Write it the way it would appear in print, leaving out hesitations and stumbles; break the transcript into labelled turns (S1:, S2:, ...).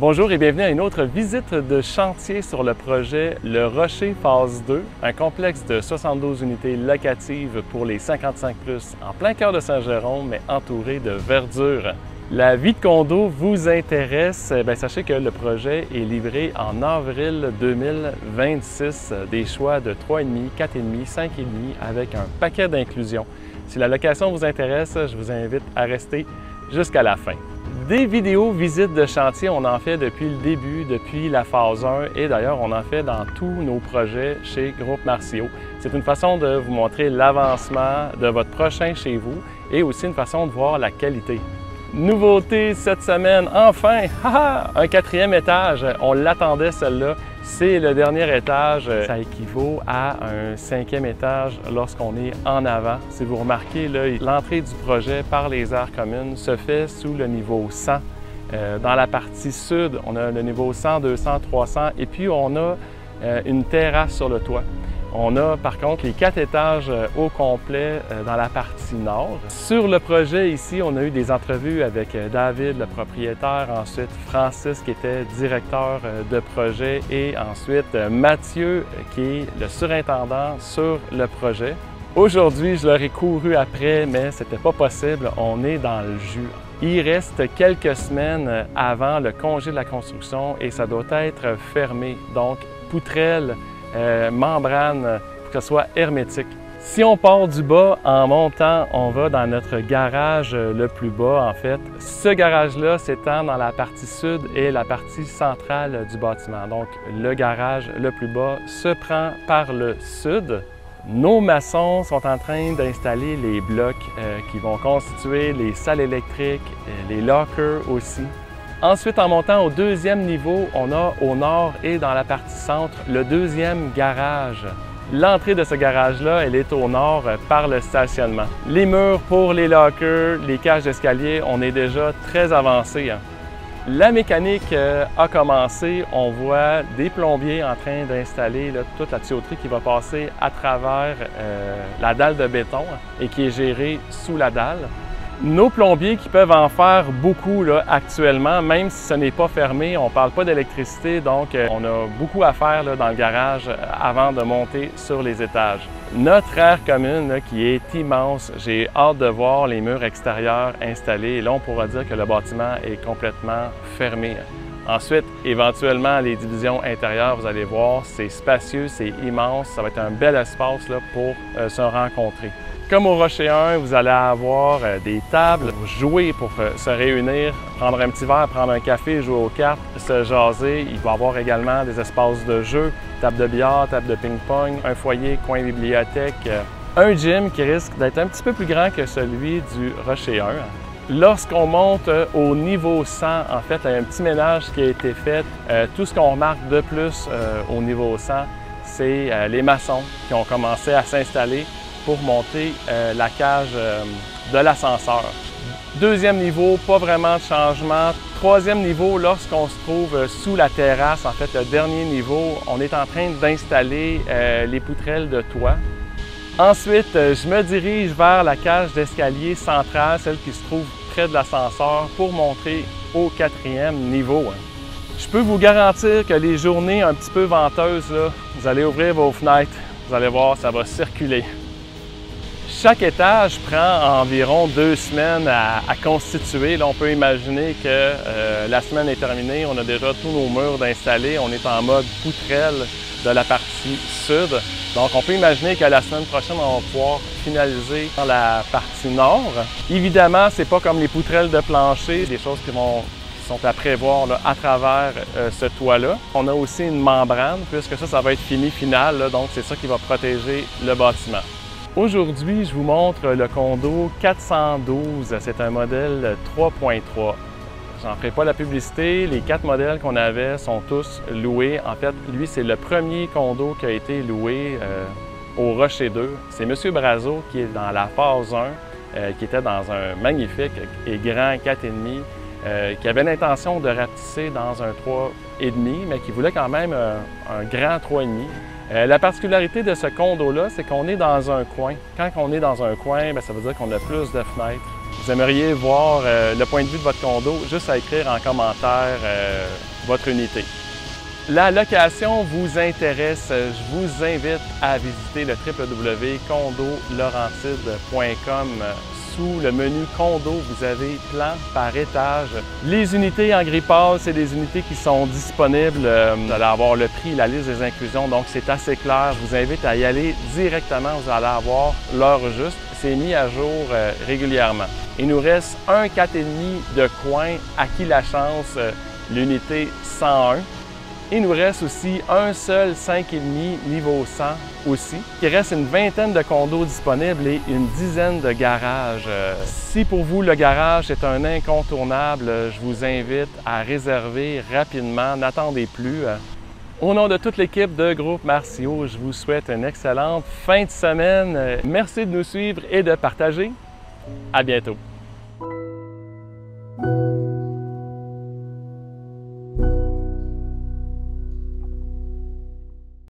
S1: Bonjour et bienvenue à une autre visite de chantier sur le projet Le Rocher Phase 2, un complexe de 72 unités locatives pour les 55+, en plein cœur de Saint-Jérôme, mais entouré de verdure. La vie de condo vous intéresse, sachez que le projet est livré en avril 2026, des choix de 3,5, 4,5, 5,5 avec un paquet d'inclusions. Si la location vous intéresse, je vous invite à rester jusqu'à la fin. Des vidéos visites de chantier, on en fait depuis le début, depuis la phase 1 et d'ailleurs on en fait dans tous nos projets chez Groupe Marcio. C'est une façon de vous montrer l'avancement de votre prochain chez vous et aussi une façon de voir la qualité. Nouveauté cette semaine, enfin, un 4e étage, on l'attendait celle-là. C'est le dernier étage, ça équivaut à un 5e étage lorsqu'on est en avant. Si vous remarquez, l'entrée du projet par les aires communes se fait sous le niveau 100. Dans la partie sud, on a le niveau 100, 200, 300 et puis on a une terrasse sur le toit. On a par contre les 4 étages au complet dans la partie nord. Sur le projet ici, on a eu des entrevues avec David, le propriétaire, ensuite Francis qui était directeur de projet et ensuite Mathieu qui est le surintendant sur le projet. Aujourd'hui, je leur ai couru après, mais c'était pas possible, on est dans le jus. Il reste quelques semaines avant le congé de la construction et ça doit être fermé, donc poutrelle, membrane pour que ce soit hermétique. Si on part du bas, en montant, on va dans notre garage le plus bas en fait. Ce garage-là s'étend dans la partie sud et la partie centrale du bâtiment. Donc le garage le plus bas se prend par le sud. Nos maçons sont en train d'installer les blocs qui vont constituer les salles électriques, les lockers aussi. Ensuite, en montant au 2e niveau, on a au nord et dans la partie centre le 2e garage. L'entrée de ce garage-là, elle est au nord par le stationnement. Les murs pour les lockers, les cages d'escalier, on est déjà très avancé. La mécanique a commencé. On voit des plombiers en train d'installer toute la tuyauterie qui va passer à travers la dalle de béton et qui est gérée sous la dalle. Nos plombiers qui peuvent en faire beaucoup actuellement, même si ce n'est pas fermé, on ne parle pas d'électricité, donc on a beaucoup à faire dans le garage avant de monter sur les étages. Notre aire commune qui est immense, j'ai hâte de voir les murs extérieurs installés et là on pourra dire que le bâtiment est complètement fermé. Ensuite, éventuellement, les divisions intérieures, vous allez voir, c'est spacieux, c'est immense, ça va être un bel espace pour se rencontrer. Comme au Rocher 1, vous allez avoir des tables pour jouer, pour se réunir, prendre un petit verre, prendre un café, jouer aux cartes, se jaser. Il va y avoir également des espaces de jeu, table de billard, table de ping-pong, un foyer, coin bibliothèque, un gym qui risque d'être un petit peu plus grand que celui du Rocher 1. Lorsqu'on monte au niveau 100, en fait, il y a un petit ménage qui a été fait. Tout ce qu'on remarque de plus au niveau 100, c'est les maçons qui ont commencé à s'installer pour monter la cage de l'ascenseur. 2e niveau, pas vraiment de changement. 3e niveau, lorsqu'on se trouve sous la terrasse, en fait, le dernier niveau, on est en train d'installer les poutrelles de toit. Ensuite, je me dirige vers la cage d'escalier centrale, celle qui se trouve près de l'ascenseur, pour monter au 4e niveau. Je peux vous garantir que les journées un petit peu venteuses, vous allez ouvrir vos fenêtres, vous allez voir, ça va circuler. Chaque étage prend environ 2 semaines à constituer. Là, on peut imaginer que la semaine est terminée, on a déjà tous nos murs d'installer, on est en mode poutrelle de la partie sud. Donc, on peut imaginer que la semaine prochaine, on va pouvoir finaliser dans la partie nord. Évidemment, c'est pas comme les poutrelles de plancher, des choses qui sont à prévoir à travers ce toit-là. On a aussi une membrane, puisque ça va être fini final, donc c'est ça qui va protéger le bâtiment. Aujourd'hui, je vous montre le condo 412. C'est un modèle 3.3. J'en ferai pas la publicité. Les 4 modèles qu'on avait sont tous loués. En fait, lui, c'est le premier condo qui a été loué au Rocher 2. C'est M. Brazo qui est dans la phase 1, qui était dans un magnifique et grand 4,5, qui avait l'intention de rapetisser dans un 3,5, mais qui voulait quand même un grand 3,5. La particularité de ce condo-là, c'est qu'on est dans un coin. Quand on est dans un coin, ça veut dire qu'on a plus de fenêtres. Vous aimeriez voir le point de vue de votre condo, juste à écrire en commentaire votre unité. La location vous intéresse, je vous invite à visiter le www.condolaurentide.com. Sous le menu condo, vous avez plan par étage. Les unités en gris pâle, c'est des unités qui sont disponibles. Vous allez avoir le prix, la liste des inclusions, donc c'est assez clair. Je vous invite à y aller directement. Vous allez avoir l'heure juste. C'est mis à jour régulièrement. Il nous reste un 4,5 de coin, à qui la chance, l'unité 101. Il nous reste aussi un seul 5,5 niveau 100 aussi. Il reste une vingtaine de condos disponibles et une dizaine de garages. Si pour vous le garage est un incontournable, je vous invite à réserver rapidement. N'attendez plus. Au nom de toute l'équipe de Groupe Marcio, je vous souhaite une excellente fin de semaine. Merci de nous suivre et de partager. À bientôt.